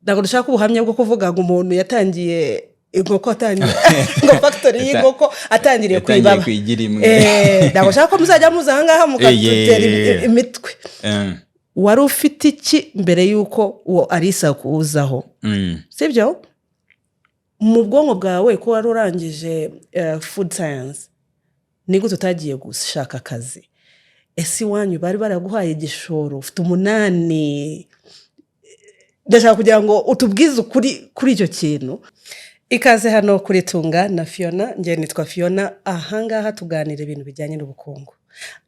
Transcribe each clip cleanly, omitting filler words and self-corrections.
Ndago dushaka ubuhamya bwo kuvuga ngo umuntu yatangiye inkoko atangiye ngo factory y'inkoko atangiriye kwibaba. Ndago shaka ko muzajya muzanga mukatutera imitwe. Wari ufite iki mbere yuko uwo Alisa kuzaho? Sibyo? Mu bwonko bwawe ko wari urangije food science ni gute utagiye gushaka akazi? Ese wanyu bari baraguhaye igishoro ufite 8? Ndashaka kugira ngo utubwize kuri icyo kintu. Ikaze hano kuri Tunga na Fiona. Ngiye nitwa Fiona. Ahangaha tuganira ibintu bijyanye n'ubukungu.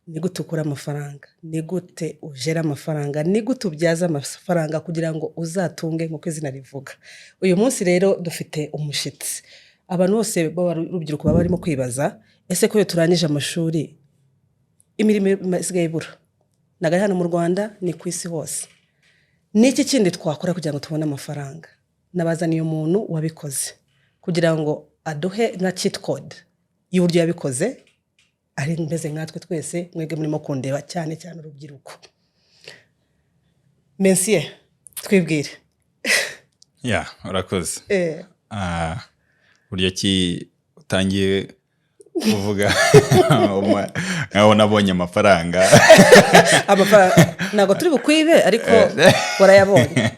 Ni gute ukura amafaranga, ni gute ujera amafaranga, ni gute ubyaza amafaranga kugira ngo uzatunge nk'uko izina rivuga. Uyu munsi rero dufite umushitsi. Abantu bose b'urubyiruko baba barimo kwibaza, ese ko turangije amashuri imirimo isigaye ibura. Nagaye hano mu Rwanda ni ku isi hose. Niki kindi twakora kugira ngo tubone amafaranga? Nabazaniye umuntu wabikoze kugira ngo aduhe nka cheat code y'uburyo yabikoze. Ari mbeze nkatwe twese mwege murimo kundeba cyane urubyiruko. Monsieur, twibwire. Urakoze. Buryo ki utangiye kuvuga nkaho nabonye amafaranga. Amafaranga nago turi bukwibe ariko warayabonye.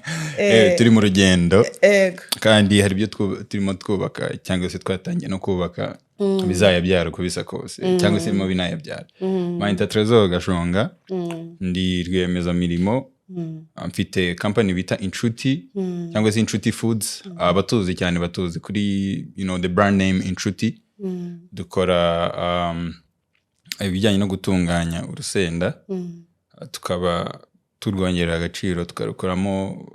Turi mu rugendo kandi hari ibyo turimo twubaka cyangwa se twatangiye no kubaka bizayabyara uko bisa kose cyangwa se mo binayabyara. Mayinta Trezor Gashonga ndi rwiyemezamirimo, mfite company bita Inshuti cyangwa se Inshuti Foods. Abatuzi cyane batuzi kuri the brand name Inshuti. Dukora ibijyanye no gutunganya urusenda, tukaba turwongerera agaciro, tukarukoramo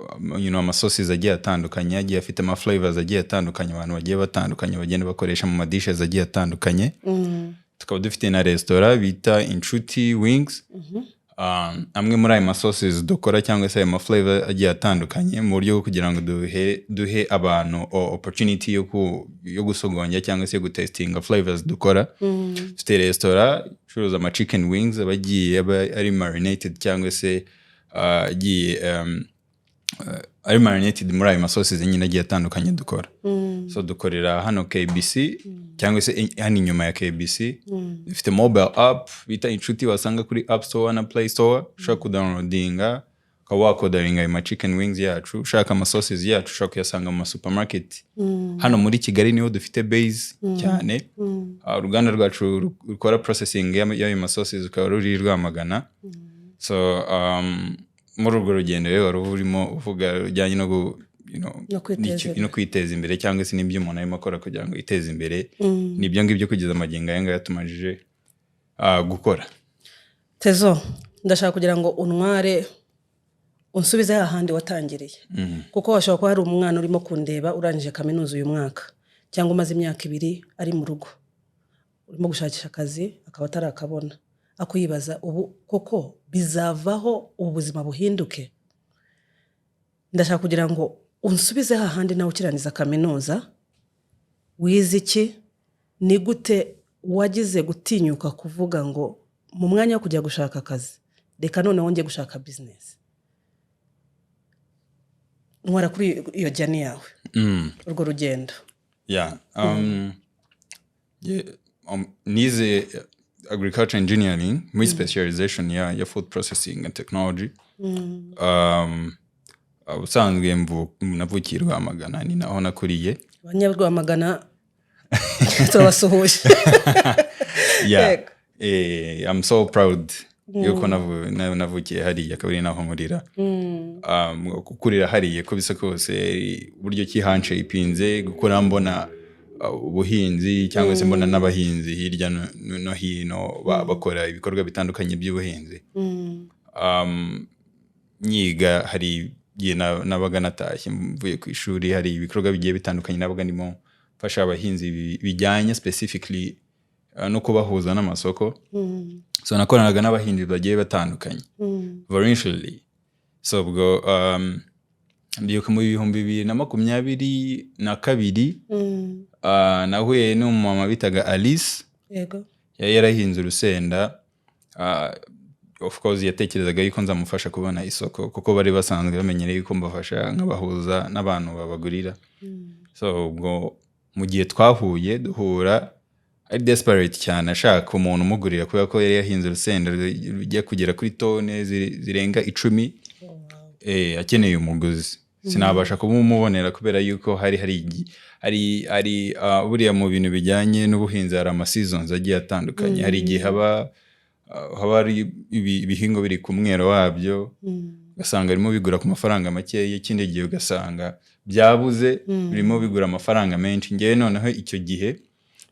amasauces agiye atandukanye, agiye afite ama flavors agiye atandukanye, abantu bagiye batandukanye bagenda bakoresha mu dishes agiye atandukanye. Tukaba dufite na restaurant bita Inshuti Wings. Amwe muri ayo sauces dukora cyangwa se ayo flavor agiye atandukanye mu buryo bwo kugira ngo duhe abantu opportunity yo gusogongera cyangwa se gutestinga flavors dukora. Dufite restaurant icuruza ama chicken wings abagiye ari marinated cyangwa se ari marinated muri ayo sauces nyine agiye atandukanye dukora. So dukorera hano KBC cyangwa se hano inyuma ya KBC. Dufite mobile app bita Inshuti wasanga kuri App Store na Play Store. Ushaka kudownloadinga ukaba wakodaringa ayo chicken wings yacu. Ushaka ama sauces yacu ushaka kuyasanga mu supermarket. Hano muri Kigali niho dufite base cyane. Uruganda rwacu rukora processing y'ayo sauces ukaba ruri Rwamagana. So muri urwo rugendo rero wari urimo uvuga ujyanye no kwiteza imbere cyangwa se n'ibyo umuntu arimo akora kugira ngo yiteze imbere. Nibyo ngibyo kugeza amagingo yanga yatumajije gukora. Tezo, ndashaka kugira ngo unware unsubize ahandi watangiriye. Kuko washobora kuba hari umwana urimo kundeba urangije kaminuza uyu mwaka cyangwa umaze imyaka 2 ari mu rugo urimo gushakisha akazi akaba atarakabona, akuyibaza ubu koko bizavaho ubuzima buhinduke. Ndashaka kugira ngo unsubize ahandi nawe ukiraniza kaminuza wize iki, ni gute wagize gutinyuka kuvuga ngo mu mwanya wo kujya gushaka akazi reka none wongeye gushaka business. Nwara kuri iyo jani yawe urwo rugendo. Nize agriculture engineering with specialization ya food processing and technology. Usanzwe navukiye Rwamagana, ni naho nakuriye. Abanyarwamagana tubasuhuje. I'm so proud yuko navukiye hariya kabiri naho nkurira. Gukurira hariya ko bisa kose uburyo ki handshapinze gukora mbona ubuhinzi cyangwa se mbona n'abahinzi hirya no hino bakora ibikorwa bitandukanye by'ubuhinzi. Nyiga hari nabaga natashye mvuye ku ishuri, hari ibikorwa bigiye bitandukanye nabaga ndimo fasha abahinzi bijyanye specifically no kubahuza n'amasoko. So nakoranaga n'abahinzi bagiye batandukanye voluntarily. So ubwo mbyuka mu 2022 nahuye n'umumama bitaga Alice. Yego. Yarahinze urusenda of course yatekerezaga yuko nzamufasha kubona isoko kuko bari basanzwe bamenyereye yuko mbafasha nk'abahuza n'abantu babagurira. So ubwo mu gihe twahuye duhura ari desperate cyane ashaka umuntu umugurira kubera ko yari yahinze urusenda rujya kugera kuri tone zirenga 10 akeneye umuguzi. Sinabasha kumubonera kubera yuko hari buriya mu bintu bijyanye n'ubuhinzi hari ama seasons agiye atandukanye. Hari igihe haba hari ibihingo biri ku mwero wabyo ugasanga birimo bigura ku mafaranga make, ikindi gihe ugasanga byabuze birimo bigura amafaranga menshi. Ngewe noneho icyo gihe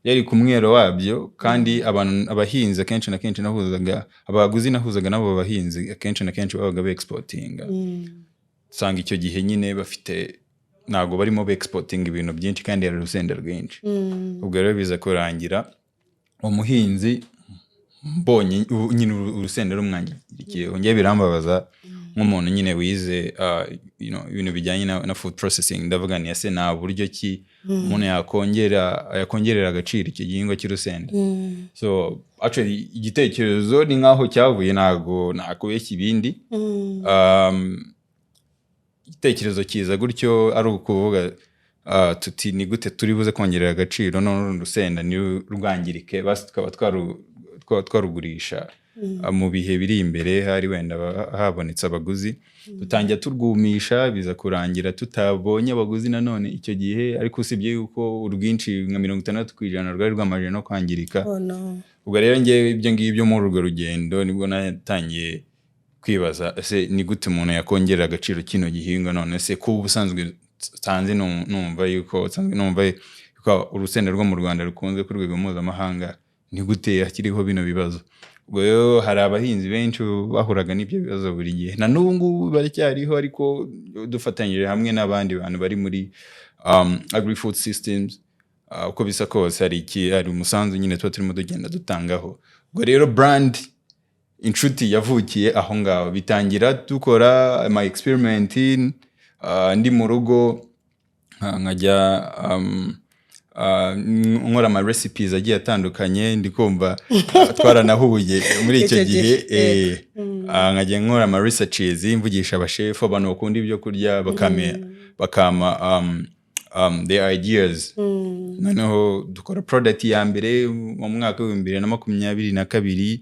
yari ku mwero wabyo kandi abahinzi akenshi na kenshi nahuzaga abaguzi nahuzaga nabo abahinzi akenshi na kenshi babaga be-exportinga. Usanga icyo gihe nyine bafite ntago barimo be-exportinga ibintu byinshi kandi hari urusenda rwinshi. Ubwo rero biza kurangira umuhinzi mbonye nyine urusenda rumwangirikiye. Ngiye birambabaza nk'umuntu nyine wize ibintu bijyanye na food processing. Ndavuga ni ese nta buryo ki umuntu yakongerera agaciro icyo gihingwa cy'urusenda. So actually igitekerezo ni nkaho cyavuye ntago nakubeshya ibindi. Igitekerezo kiza gutyo ari ukuvuga tuti ni gute turi buze kongerera agaciro none urusenda ni rwangirike basi tukaba twarugurisha mu bihe biri imbere hari wenda habonetse abaguzi. Dutangira turwumisha biza kurangira tutabonye abaguzi nanone icyo gihe, ariko usibye yuko urwinshi nka 60% rwari rwamaje no kwangirika. Ubwo rero ngiye ibyo ngibyo muri urwo rugendo nibwo natangiye kwibaza ese ni gute umuntu yakongerera agaciro kino gihingwa none se ko ubusanzwe tanze numva yuko urusenda rwo mu Rwanda rukunze ku rwego mpuzamahanga ni gute hakiriho bino bibazo. Ubwo rero hari abahinzi benshi bahuraga n'ibyo bibazo buri gihe na n'ubu ngubu baracyariho, ariko dufatanyije hamwe n'abandi bantu bari muri agri-food systems uko bisa kose hari umusanzu nyine tuba turimo tugenda dutangaho. Ubwo rero brand inshuti yavukiye aho ngaho, bitangira dukora ama experiment ndi mu rugo nkajya nkora ama recipes agiye atandukanye. Ndikumva twaranahuye muri icyo gihe nkajya nkora ama researches mvugisha abashefu abantu bakunda ibyo kurya bakama their ideas. Noneho dukora product ya mbere mu mwaka wa 2022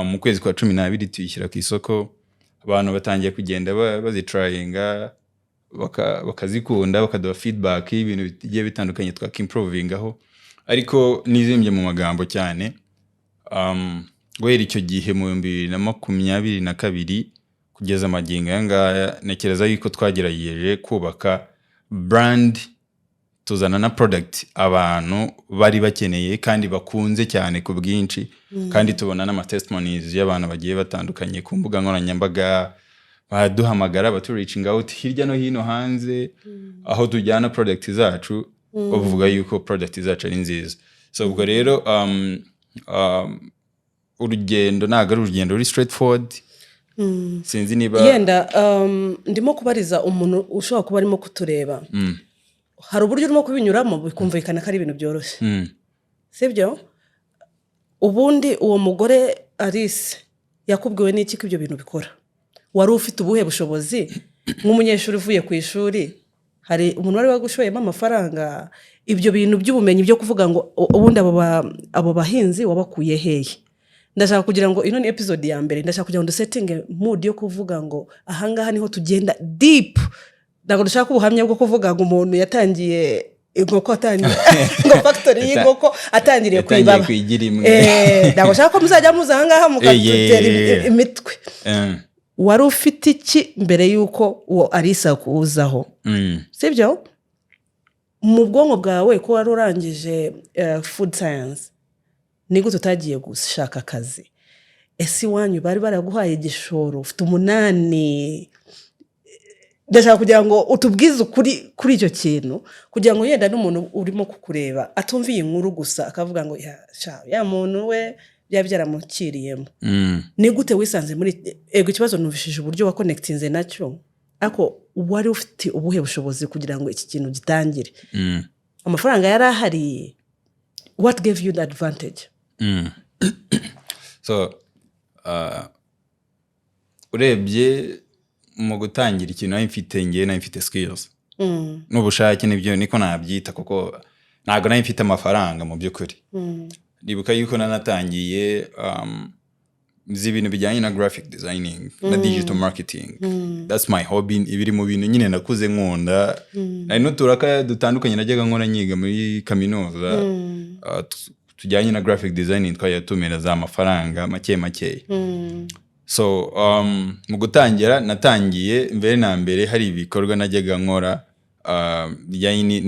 mu kwezi kwa 12 tuyishyira ku isoko. Abantu batangiye kugenda bazitryinga bakazikunda bakaduha feedback y'ibintu bigiye bitandukanye twakimprovingaho, ariko nizimbye mu magambo cyane. Guhera icyo gihe mu 2022 kugeza magingo yangaya nekereza yuko twagerageje kubaka brand, tuzana na product abantu bari bakeneye kandi bakunze cyane ku bwinshi. Kandi tubona n'ama testimonies y'abantu bagiye batandukanye ku mbuga nkoranyambaga baduhamagara reaching out hirya no hino hanze aho tujyana product zacu bavuga yuko product zacu ari nziza. So ubwo rero urugendo ntago ari urugendo ruri straightforward. Sinzi niba yenda ndimo kubariza umuntu ushobora kuba arimo kutureba. Hari uburyo urimo kubinyuramo bikumvikana ko ari ibintu byoroshye, sibyo? Ubundi uwo mugore Alice yakubwiwe n'iki ko ibyo bintu bikora? Wari ufite ubuhe bushobozi nk'umunyeshuri uvuye ku ishuri? Hari umuntu wari wagushoyemo amafaranga? Ibyo bintu by'ubumenyi byo kuvuga ngo ubundi abo bahinzi wabakuye hehe? Ndashaka kugira ngo ino ni episode ya mbere, ndashaka kugira ngo dusetting mood yo kuvuga ngo ahangaha niho tugenda deep. Ndago dushaka ubuhamya bwo kuvuga ngo umuntu yatangiye inkoko ngo factory y'inkoko atangiriye kwibaba. Ndago shaka ko muzajya muzangaha mukatutera imitwe. Wari ufite iki mbere yuko uwo Alisa kuzaho? Sibyo? Mu bwonko bwawe ko wari urangije food science ni gute utagiye gushaka akazi? Ese wanyu bari baraguhaye igishoro ufite 8? Ndashaka kugira ngo utubwize kuri icyo kintu kugira ngo yenda n'umuntu urimo kukureba atumviye inkuru gusa akavuga ngo ya muntu we byaramuciriyemo. Ni gute wisanze muri ikibazo numvishije uburyo wa connectinze nacyo, ako wari ufite ubuhe bushobozi kugira ngo iki kintu gitangire? Amafaranga yari ahari. What gave you the advantage? So urebye mu gutangira ikintu nari mfite skills n'ubushake nibyo niko nabyita kuko ntabwo nari mfite amafaranga mu by'ukuri ndibuka yuko nanatangiye nzi ibintu bijyanye na graphic designing na digital marketing that's my hobby ibiri mu bintu nyine nakuze nkunda nari n'uturaka dutandukanye najyaga nkora nyiga muri kaminuza tujyanye na graphic designing twayatumira za amafaranga make so mu gutangira natangiye mbere na mbere hari ibikorwa najyaga nkora bijyanye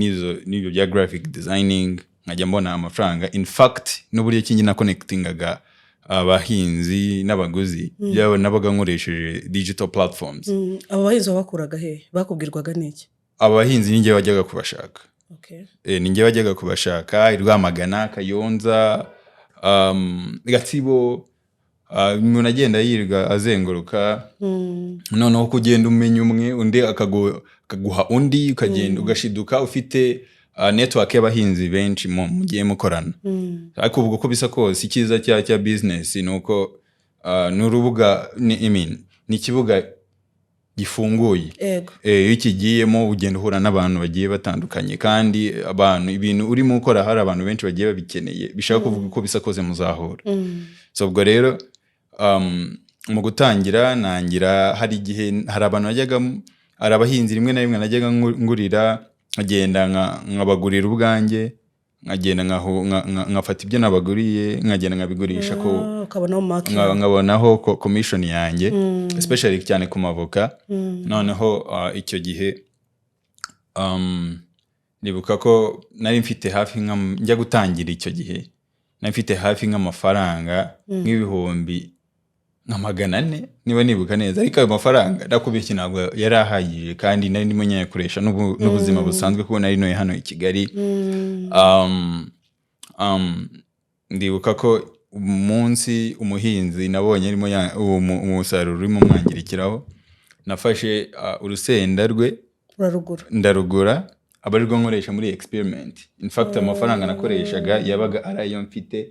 n'ibyo bya graphic designing nkajya mbona amafaranga in fact n'uburyo kingi na connectingaga abahinzi n'abaguzi byabo nabaga nkoresheje digital platforms. Abo bahinzi bakuraga he bakubwirwaga n'iki? Abahinzi ninjye wajyaga kubashaka. Ninjye wajyaga kubashaka i Rwamagana, Kayonza, Gatsibo, umuntu agenda yirirwa azenguruka noneho kugenda umenya umwe undi akaguha undi ukagenda ugashiduka ufite network y'abahinzi benshi mugiye mukorana. Ariko ubwo ko bisa kose ikiza cya business nuko n'urubuga ni ikibuga gifunguye. Iyo ikigiyemo ugenda uhura n'abantu bagiye batandukanye kandi abantu ibintu urimo ukora hari abantu benshi bagiye babikeneye bishaka kuvuga ko bisa kose muzahura. So ubwo rero mu gutangira nangira hari igihe hari abantu bajyaga ari abahinzi rimwe na rimwe najyaga ngurira nkagenda nkabagurira ubwanjye nkagenda nkafata ibyo nabaguriye nkagenda nkabigurisha ko nkabonaho commission yanjye especially cyane ku mavoka. Noneho icyo gihe nibuka ko nari mfite hafi njya gutangira icyo gihe nari mfite hafi nk'amafaranga nk'ibihumbi nka 400 niba nibuka neza, ariko ayo mafaranga nakubiki ntabwo yari ahagije kandi nari ndimo nyakoresha n'ubuzima busanzwe kuko nari noye hano i Kigali. Ndibuka ko umunsi umuhinzi nabonye arimo umusaruro urimo mwangirikiraho nafashe urusenda rwe ndarugura abarirwo nkoresha muri experiment. In fact amafaranga nakoreshaga yabaga ari ayo mfite,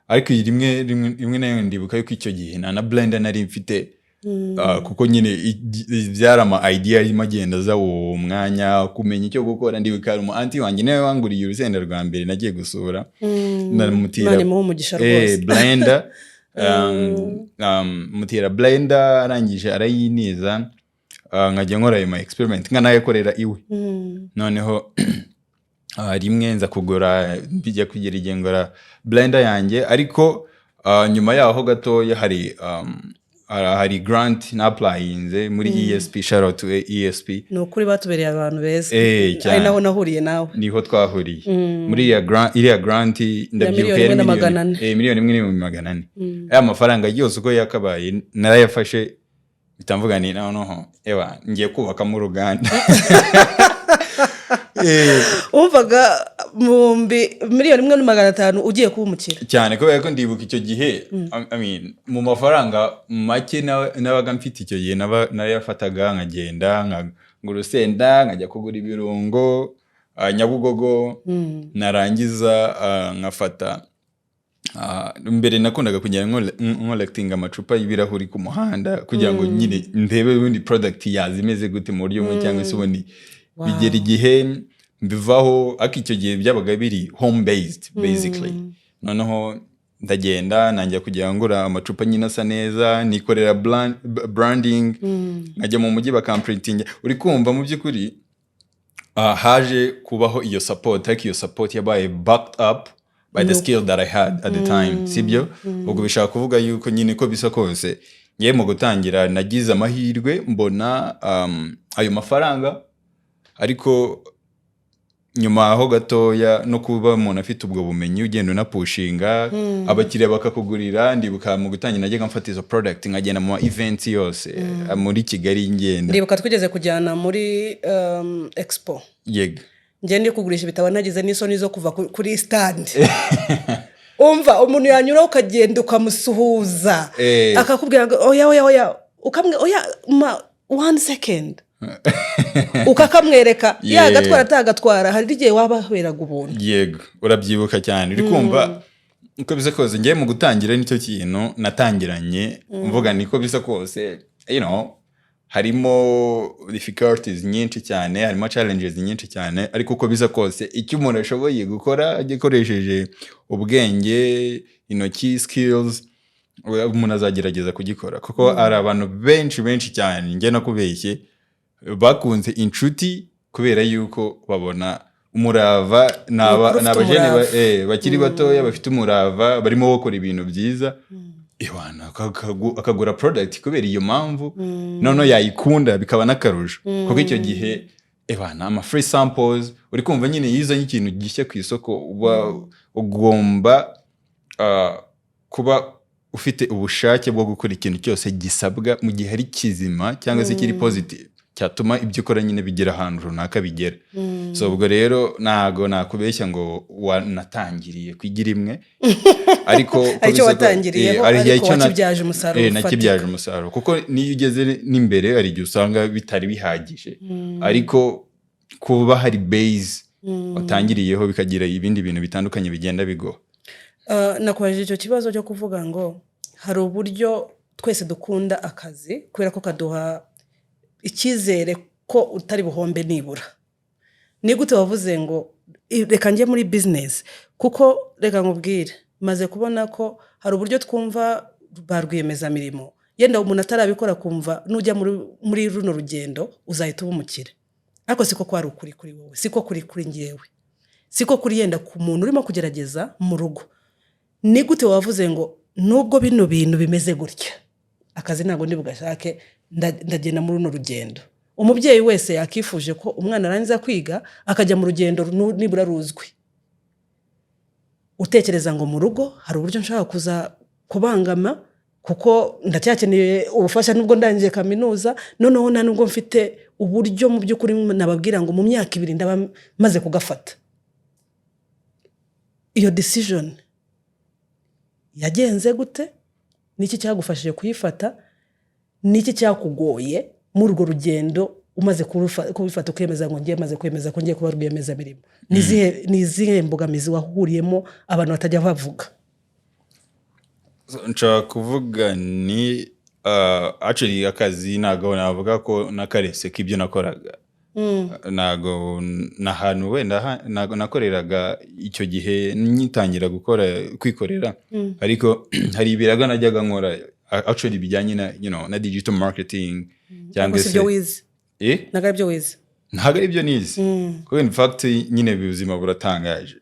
ariko rimwe nayo ndibuka yuko icyo gihe na blender nari mfite kuko nyine byara ama idea y'imagenda za uwo mwanya kumenya icyo gukora. Ndibuka mu anti wanjye nawe wanguriye urusenda rwa mbere nagiye gusura namutira blender mutira blender arangije arayiniza nkajya nkora ayo experiment nkanayakorera iwe. Noneho rimwe nza kugura bijya kugira igengora blender yanjye, ariko nyuma yaho gatoya hari grant na applyinze muri ESP. Shout out to ESP. No kuri batubereye abantu beza. Ari naho nahuriye nawe. Niho twahuriye. Muri iriya grant ndabyibuka yari $1,400,000. Aya mafaranga yose uko yakabaye narayafashe bitamvuga ni noneho ewa ngiye kubaka mu ruganda. Umvaga $1,500,000 ugiye kuba umukire cyane kubera ko ndibuka icyo gihe mu mafaranga make nabaga mfite icyo gihe narayafataga nkagenda ngura urusenda nkajya kugura ibirungo Nyabugogo narangiza nkafata mbere nakundaga kugenda nkolecting amacupa y'ibirahuri ku muhanda kugira ngo nyine ndebe ubundi product yazimeze gute mu buryo bumwe cyangwa se ubundi bigera igihe mbivaho. Ariko icyo gihe byabaga biri home based basically. Noneho ndagenda nanjye kugira ngura amacupa nyine asa neza nikorera branding nkajya mu mujyi bakamprinting. Uri kumva mu by'ukuri haje kubaho iyo support, ariko iyo support yabaye backed up by the skill that I had at the time. Sibyo ubwo bishaka kuvuga yuko nyine ko bisa kose ngiye mu gutangira nagize amahirwe mbona ayo mafaranga, ariko nyuma aho gatoya no kuba umuntu afite ubwo bumenyi ugenda unapushinga abakiriya bakakugurira. Ndibuka mu gutangira najyaga mfata izo product nkagenda mu events yose muri Kigali ngenda. Ndibuka twigeze kujyana muri expo. Yego ngende kugurisha ibitabo nagize n'isoni zo kuva kuri stand. Umva umuntu yanyura ukagenda ukamusuhuza akakubwira ngo oya ukamwe oya 1 second ukakamwereka yagatwara hari igihe wabahweraga ubuntu. Yego urabyibuka cyane. Uri kumva uko bisa kose ngiye mu gutangira nicyo kintu natangiranye mvuga niko bisa kose harimo difficulties nyinshi cyane, harimo challenges nyinshi cyane, ariko uko biza kose icyo umuntu ashoboye gukora agikoresheje ubwenge, intoki, skills, umuntu azagerageza kugikora, kuko ari abantu benshi cyane njye nakubeshye bakunze inshuti kubera yuko babona umurava, n'abajene bakiri batoya bafite umurava, barimo bakora ibintu byiza, akagura product kubera iyo mpamvu, noneho yayikunda bikaba n'akarusho, kuko icyo gihe ama free samples, uri kumva nyine yizanye ikintu gishya ku isoko, ugomba kuba ufite ubushake bwo gukora ikintu cyose gisabwa mu gihe ari kizima cyangwa se kiri positive, cyatuma ibyo ukora nyine bigira ahantu runaka bigera. So ubwo rero ntago nakubeshya ngo wanatangiriye kwigira imwe, ariko icyo watangiriyeho ariko wakibyaje umusaruro nakibyaje umusaruro, kuko niyo ugeze n'imbere hari igihe usanga bitari bihagije, ariko kuba hari base watangiriyeho bikagira ibindi bintu bitandukanye bigenda bigoha. Nakubajije icyo kibazo cyo kuvuga ngo hari uburyo twese dukunda akazi kubera ko kaduha icyizere ko utari buhombe nibura. Ni gute wavuze ngo reka njye muri business, kuko reka nkubwire maze kubona ko hari uburyo twumva ba rwiyemezamirimo, yenda umuntu atarabikora kumva nujya muri runo rugendo uzahita uba umukire, ariko siko kwari ukuri kuri wowe, siko kuri njyewe, siko kuri yenda ku muntu urimo kugerageza mu rugo. Ni gute wavuze ngo nubwo bino bintu bimeze gutya akazi ntabwo ndi bugashake, ndagenda muri runo rugendo? Umubyeyi wese yakifuje ko umwana arangiza kwiga akajya mu rugendo nibura ruzwi. Utekereza ngo mu rugo hari uburyo nshaka kuza kubangama, kuko ndacyakeneye ubufasha nubwo ndangije kaminuza, noneho nta nubwo mfite uburyo mu by'ukuri nababwira ngo mu myaka 2 ndaba maze kugafata. Iyo decision yagenze gute? Niki cyagufashije kuyifata? Niki cyakugoye muri urwo rugendo umaze kubifata ukemeza ngo ngiye maze kwemeza ko ngiye kuba rwiyemezamirimo? Nizihe mbogamizi wahuriyemo abantu batajya bavuga? Nshaka kuvuga ni actually akazi ntago navuga ko nakarese k'ibyo nakoraga. Ntago n'ahantu wenda nakoreraga icyo gihe nyitangira kwikorera, ariko hari ibiraga najyaga nkora actually bijyanye na na digital marketing, cyangwa se ibyo wize. Ntago ibyo wize. Ntago ibyo nize. Kuko in fact nyine ubuzima buratangaje.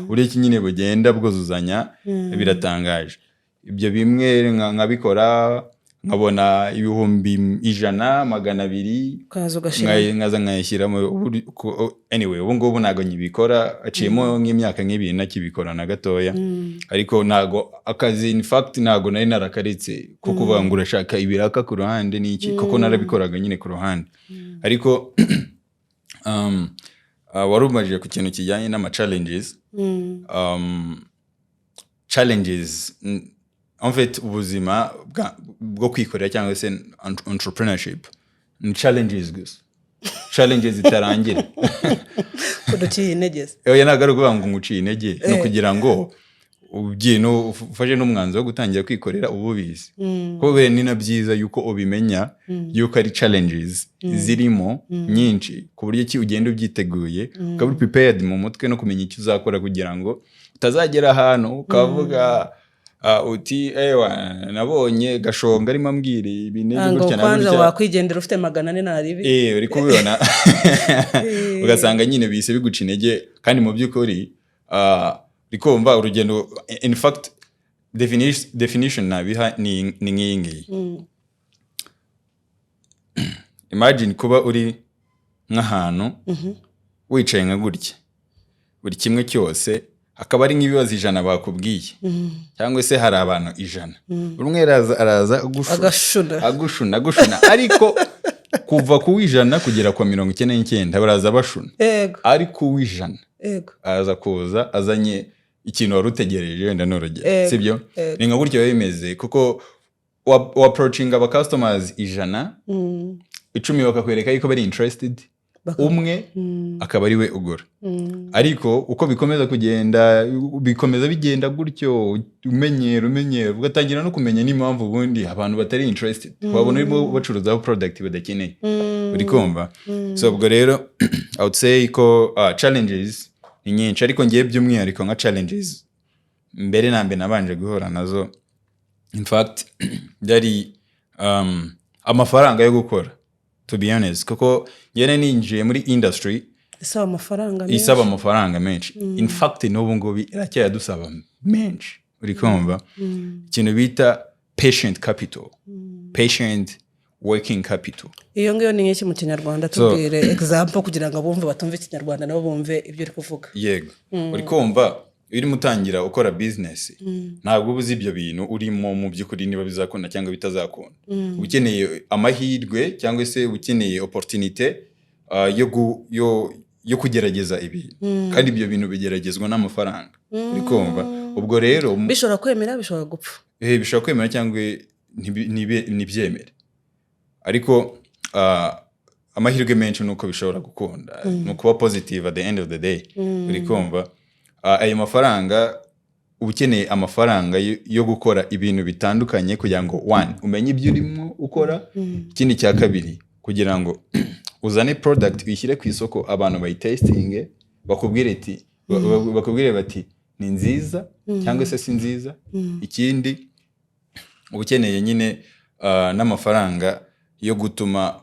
Ureke nyine bugenda bwuzuzanya biratangaje. Ibyo bimwe nkabikora nkabona 100, 200, nkaza nkayishyiramo. Anyway ubu ngubu ntago nyibikora, aciyemo nk'imyaka nk'ibiri nakibikora na gatoya, ariko ntago akazi in fact ntago nari narakaritse kuko banga urashaka ibiraka ku ruhande n'iki, kuko narabikoraga nyine ku ruhande. Ariko warumaje ku kintu kijyanye n'ama challenges. Challenges en fait ubuzima bwo kwikorera cyangwa se entrepreneurship ni challenges gusa, challenges zitarangira. Uduciye intege. Ntago ari ukuvuga ngo nguciye intege, no kugira ngo ubyino ufashe n'umwanzuro wo gutangira kwikorera ububizi, kuko ni na byiza yuko ubimenya yuko ari challenges zirimo nyinshi, ku buryo ki ugenda ubyiteguye, ukaba prepared mu mutwe no kumenya icyo uzakora kugira ngo utazagera ahantu ukavuga uti nabonye Gashonga arimo ambwira ibintu gutya na gutya, wakwigendera ufite 400 uri kubibona. Ugasanga nyine bise biguca intege, kandi mu by'ukuri rikumva urugendo. In fact definition nabiha ni nk'ingi. Imagine kuba uri nk'ahantu wicaye nka gutya, buri kimwe cyose akaba ari nk'ibibazo 100 bakubwiye, cyangwa se hari abantu 100, umwe araza agushuna, ariko kuva ku 100 kugera kwa 99 baraza bashuna, ariko 100 araza kuza azanye ikintu warutegereje, wenda n'urugero, sibyo? Ni nka gutyo bimeze, kuko approaching aba customers 100, 10 bakakwereka yuko bari interested, umwe akaba ari we ugura. Ariko uko bikomeza kugenda bikomeza bigenda gutyo umenyera ugatangira no kumenya n'impamvu ubundi abantu batari interested babona urimo bacuruza product badakeneye. Uri kumva? So ubwo rero I would say ko challenges ni nyinshi, ariko ngiye by'umwihariko nka challenges mbere na mbere nabanje guhura nazo in fact dari amafaranga yo gukora, to be honest, kuko yene ninjiye muri industry isaba amafaranga menshi. In fact n'ubu ngubu iracyaya dusaba menshi. Uri kumva? Ikintu bita patient capital, patient working capital. Iyo ngiyo ni iki mu Kinyarwanda? Tubwire example kugira ngo bumve batumve Ikinyarwanda nabo bumve ibyo uri kuvuga. Yego. Uri kumva uri mutangira ukora business ntabwo ubuzi ibyo bintu urimo mu by'ukuri niba bizakunda cyangwa bitazakunda. Ukeneye amahirwe cyangwa se ukeneye opportunity yo kugerageza ibintu, kandi ibyo bintu bigeragezwa n'amafaranga. Uri kumva? Ubwo rero bishobora kwemera bishobora gupfa. Bishobora kwemera cyangwa ntibyemere, ariko amahirwe menshi nuko bishobora gukunda, nuko positive at the end of the day. Uri kumva? Ayo mafaranga ukeneye amafaranga yo gukora ibintu bitandukanye kugira ngo one umenye ibyo urimo ukora, ikindi cya kabiri kugira ngo uzane product uyishyire ku isoko abantu bayitestinge bakubwire bati ni nziza cyangwa se si nziza. Ikindi ukeneye nyine n'amafaranga yo gutuma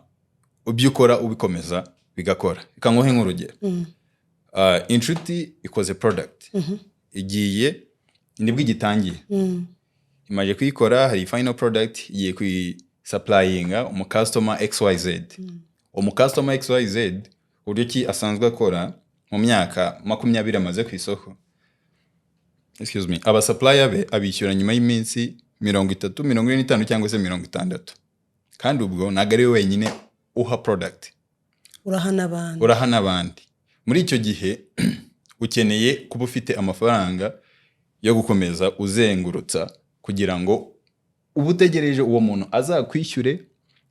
ibyo ukora ubikomeza bigakora. Ikanguhe nk'urugero, inshuti ikoze product igiye nibwo igitangiye, imaje kuyikora, hari final product igiye kuyisupplyinga umu customer XYZ. Umu customer XYZ uburyo ki asanzwe akora mu myaka 20 amaze ku isoko, aba supplier be abishyura nyuma y'iminsi 30, 45 cyangwa se 60. Kandi ubwo ntabwo ari we wenyine uha product, urahana abandi. Muri icyo gihe ukeneye kuba ufite amafaranga yo gukomeza uzengurutsa kugira ngo ubutegereje uwo muntu azakwishyure,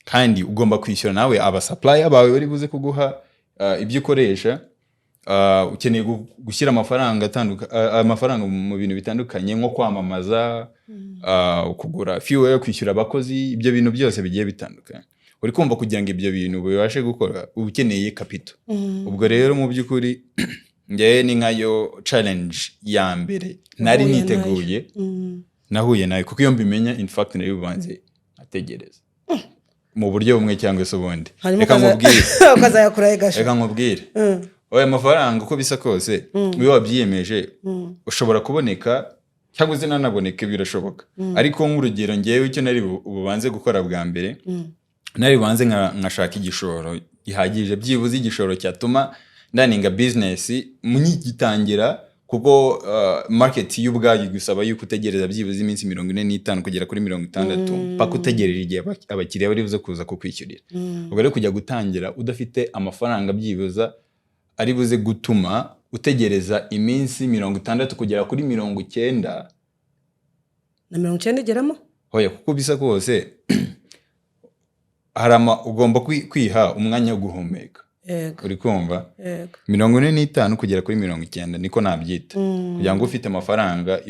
kandi ugomba kwishyura nawe aba supplier bawe bari buze kuguha ibyo ukoresha. Ukeneye gushyira amafaranga mu bintu bitandukanye nko kwamamaza, kugura fuel, kwishyura abakozi, ibyo bintu byose bigiye bitandukanye. Uri kumva kugira ngo ibyo bintu bibashe gukora ukeneye capital. Ubwo rero mu by'ukuri ngiye ni nkayo challenge ya mbere nari niteguye nahuye nayo, kuko iyo mbimenya in fact nari bubanze ategereza mu buryo bumwe cyangwa se ubundi. Reka nkubwire oya mafaranga uko bisa kose iyo wabyiyemeje ushobora kuboneka cyangwa se nanaboneke, birashoboka. Ariko nk'urugero ngewe icyo nari bubanze gukora bwa mbere, nari bubanze nkashaka igishoro gihagije, byibuze igishoro cyatuma ndaninga business munyigitangira, kuko market y'ubwayo gusaba yuko utegereza byibuze iminsi 45 kugera kuri 60 paka utegereje igihe abakiriya bari buze kuza kukwishyurira. Ubwo rero kujya gutangira udafite amafaranga byibuza ari buze gutuma utegereza iminsi 60 kugera kuri 90 na 90 geramo. Hoya kuko bisa kose harama ugomba kwiha umwanya wo guhumeka. Uri kumva? 45 kugera kuri 90 niko nabyita, kugira ngo ufite amafaranga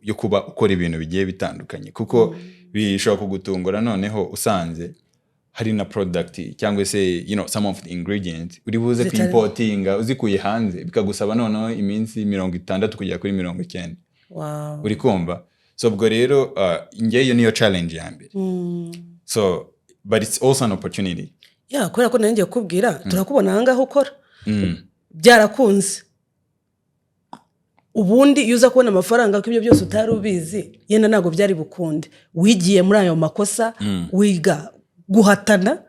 yo kuba ukora ibintu bigiye bitandukanye, kuko bishobora kugutungura noneho usanze hari na product cyangwa se some of the ingredients uri buze kwimportinga uzikuye hanze bikagusaba noneho iminsi 60 kugera kuri 90. Wow. Uri kumva? So ubwo rero ngeyo niyo challenge ya mbere. So but it's also an opportunity. Kubera ko nanjye kubwira turakubona ahangaho ukora byarakunze. Ubundi iyo uza kubona amafaranga ko ibyo byose utari ubizi yenda ntago byari bukunde. Wigiye muri ayo makosa, wiga guhatana,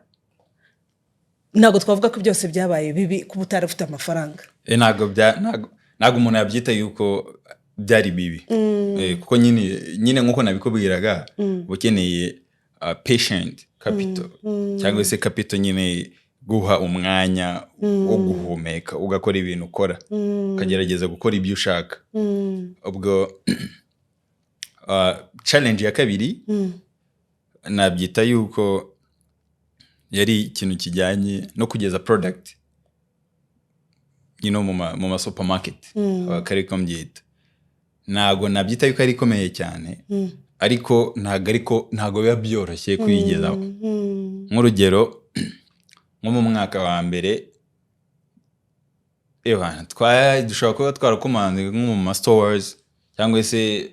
ntago twavuga ko byose byabaye bibi kuba utari ufite amafaranga. Ntago umuntu yabyita yuko byari bibi, kuko nyine nkuko nabikubwiraga ukeneye patient capital cyangwa se capital nyine guha umwanya wo guhumeka ugakora ibintu ukora, ukagerageza gukora ibyo ushaka. Ubwo challenge ya kabiri nabyita yuko yari ikintu kijyanye no kugeza product mu ma supermarket akariko mbyita ntago nabyita yuko ari ikomeye cyane ariko ntago biba byoroshye kuyigezaho nk'urugero nko mu mwaka wa mbere dushobora kuba twarakomanze nko mu ma stores cyangwa se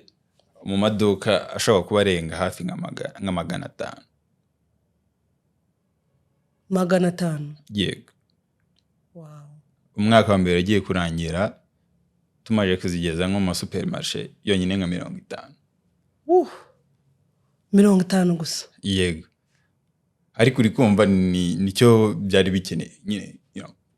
mu maduka ashobora kuba arenga hafi nka 500. 500? Yego. Wow. Umwaka wa mbere agiye kurangira tumaje kuzigeza nko mu supermarché yonyine nka 50. 50 gusa? Yego. Ariko uri kumva nicyo byari bikeneye nyine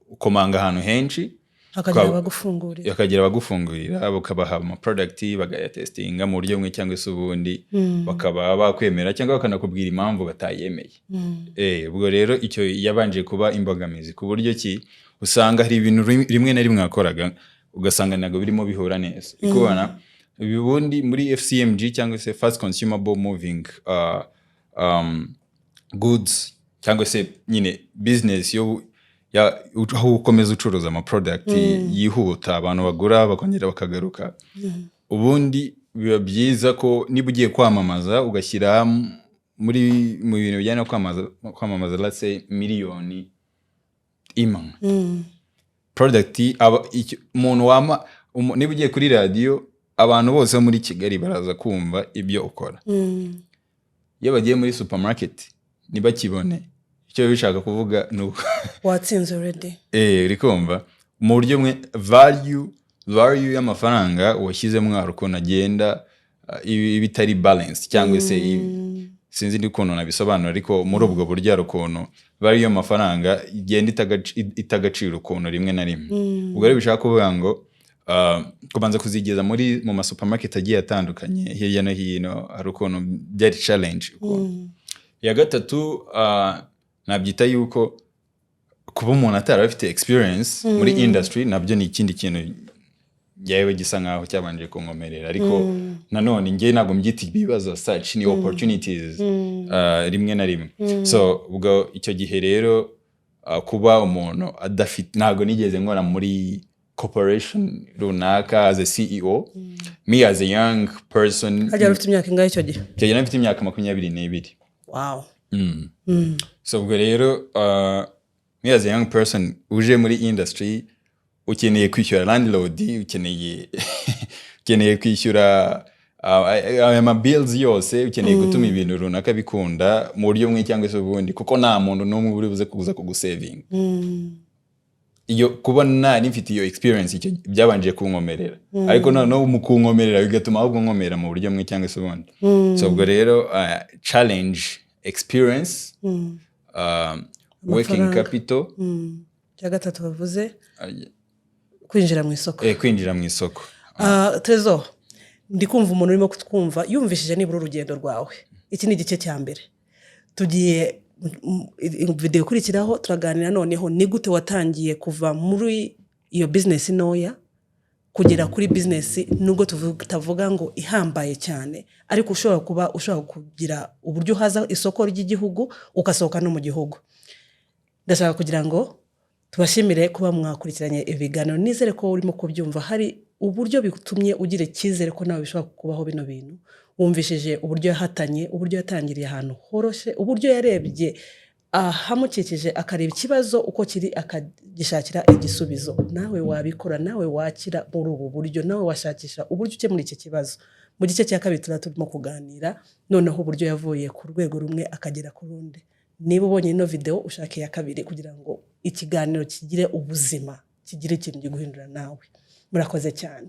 ukomanga ahantu henshi akagira bagufungurira bakabaha ama product bagayatestinga mu buryo bumwe cyangwa se ubundi bakaba bakwemera cyangwa bakanakubwira impamvu batayemeye. Ubwo rero icyo yabanje kuba imbogamizi ku buryo ki usanga hari ibintu rimwe na rimwe akoraga ugasanga nago birimo bihura neza. Ikubona ubundi muri FCMG cyangwa se fast consumable moving goods cyangwa se nyine business aho ukomeza ucuruza ama product yihuta abantu bagura bakongera bakagaruka. Ubundi biba byiza ko niba ugiye kwamamaza ugashyira mu bintu bijyana no kwamamaza let's say miliyoni imwe product umuntu niba ugiye kuri radio abantu bose muri Kigali baraza kumva ibyo ukora. Iyo bagiye muri supermarket niba kibone icyo bishaka kuvuga nuko watsinze already. Uri kumva mu buryo mwe value y'amafaranga washyizemo haruko agenda ibitari balance cyangwa se sinzi ndi ukuntu nabisobanura ariko muri ubwo buryo haruko value y'amafaranga igenda itagaciro ukuntu rimwe na rimwe. Ubwo rero bishaka kuvuga ngo kubanza kuzigeza mu ma supermarket agiye atandukanye hirya no hino haruko byari challenge. Ya gatatu nabyita yuko kuba umuntu atari afite experience muri industry nabyo ni ikindi kintu yawe gisa nkaho cyabanje kunkomerera ariko nanone ngiye ntabwo mbyita ibibazo such ni opportunities rimwe na rimwe. So ubwo icyo gihe rero kuba umuntu adafite ntabwo nigeze nkora muri corporation runaka as a CEO. Me as a young person hajya ufite imyaka ingahe icyo gihe? Cyo gihe mfite imyaka 22. Wow. So ubwo rero me as a young person uje muri industry ukeneye kwishyura landlord ukeneye kwishyura ama bills yose ukeneye gutuma ibintu runaka bikunda mu buryo bumwe cyangwa se ubundi kuko nta muntu n'umwe uri buze kuza kugusaving. Iyo kubona nifite iyo experience icyo byabanje kunkomerera ariko no mu kunkomerera bigatuma ahubwo nkomera mu buryo bumwe cyangwa se ubundi. So ubwo rero challenge experience working capital. Ya gatatu bavuze kwinjira mu isoko. Kwinjira mu isoko. Trezor ndi kumva umuntu urimo kutwumva yumvishije nibura urugendo rwawe. Iki ni igice cya mbere. Tugiye video kurikiraho turaganira noneho ni gute watangiye kuva muri iyo business noya kugera kuri business nubwo tutavuga ngo ihambaye cyane ariko ushobora kugira uburyo haza isoko ry'igihugu ukasohoka no mu gihugu. Ndashaka kugira ngo tubashimire kuba mwakurikiranye ibiganiro. Nizere ko urimo kubyumva hari uburyo bitumye ugira icyizere ko nawe bishobora kubaho bino bintu. Wumvishije uburyo yahatanye, uburyo yatangiriye ahantu horoshe, uburyo yarebye ahamukikije akareba ikibazo uko kiri akagishakira igisubizo. Nawe wabikora, nawe wakira muri ubu buryo, nawe washakisha uburyo ukemura iki kibazo. Mu gice cya kabiri turimo kuganira noneho uburyo yavuye ku rwego rumwe akagera ku rundi. Niba ubonye ino video ushake ya kabiri kugira ngo ikiganiro kigire ubuzima, kigire ikintu giguhindura nawe. Murakoze cyane.